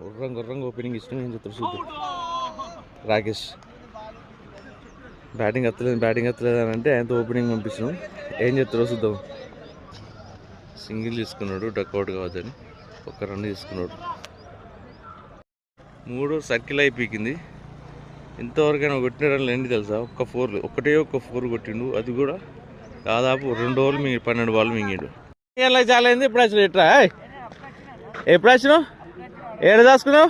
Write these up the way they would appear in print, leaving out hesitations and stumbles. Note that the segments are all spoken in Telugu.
గుర్రంగా ఓపెనింగ్ ఇష్టం ఏం చెప్తారు చూద్దాం. రాకేష్ బ్యాటింగ్ ఎత్తలేదు అని అంటే ఆయనతో ఓపెనింగ్ పంపించినాం. ఏం చెప్తారో చూద్దాం. సింగిల్ తీసుకున్నాడు, డక్అవుట్ కావద్దని. ఒక్క రన్ తీసుకున్నాడు. 3 సర్కిల్ అయిపోయింది. ఇంతవరకైనా కొట్టిన రన్లు ఎన్ని తెలుసా? ఒక్క 4 కొట్టిండు. అది కూడా దాదాపు 2 ఓవర్లు 12 బాల్ మింగిండు. ఎలా చాలా అయింది. ఎప్పుడు వచ్చినావు? ఎప్పుడు వచ్చినావు? ఏడు దాచుకున్నావు?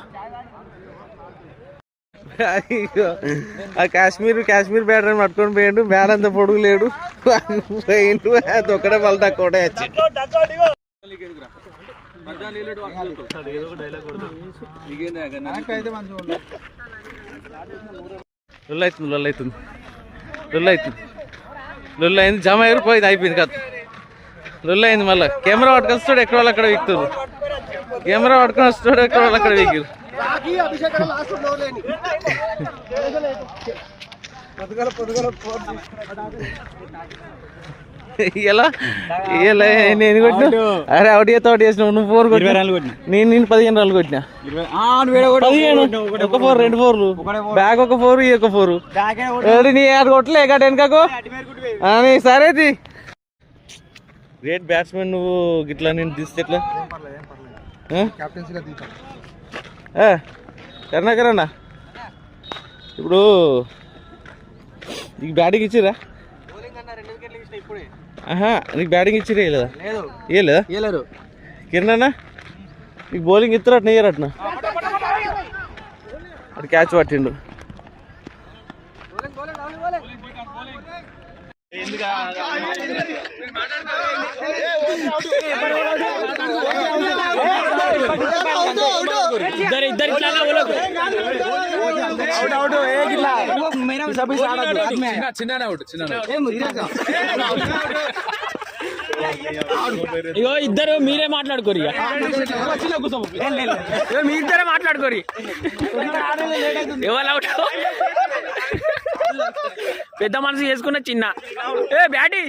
ఆ కాశ్మీర్ బ్యాటర్ పట్టుకొని పోయిండు. బ్యాట్ అంతా పొడుగు లేడు. పోయిండు. అది ఒక్కడే వాళ్ళు డక్అవుటే వచ్చింది. లొల్లు అయింది. జమ ఎగిరిపోయింది. అయిపోయింది కదా. లొల్లు అయింది. మళ్ళీ కెమెరా పట్టుకొని వస్తాడు, ఎక్కడ వాళ్ళు అక్కడ వీక్తారు. కెమెరా పట్టుకొని వస్తాడు, ఎక్కడ వాళ్ళు అక్కడ వీక్తారు. ఇలా నేను కొట్టినా. అరే అవుట్ చేసినావు నువ్వు. 4 కొట్టినా. నేను 15 రన్లు కొట్టినా. 15 ఒక 4 2 4లు బ్యాగ్ ఒక 4 ఈ ఒక 4. నీ ఆడు కొట్టలే ఎక్కడ వెనకకు అని. సరే గ్రేట్ బ్యాట్స్మెన్ నువ్వు. గిట్లా నేను తీస్తే ఎట్లా? కరుణాకర్ అన్న ఇప్పుడు నీకు బ్యాటింగ్ ఇచ్చిరా? నీకు బ్యాటింగ్ ఇచ్చిరా? ఇవ్వలేదా? కిరణ్ అన్న నీకు బౌలింగ్ ఇస్తారట్న ఇయ్యరట్న? అది క్యాచ్ పట్టిండు. ఇగో ఇద్దరు మీరే మాట్లాడుకోరు. మీ ఇద్దరే మాట్లాడుకోరు. ఎవరు అవుట్? పెద్ద మనసు చేసుకున్న చిన్న బ్యాటి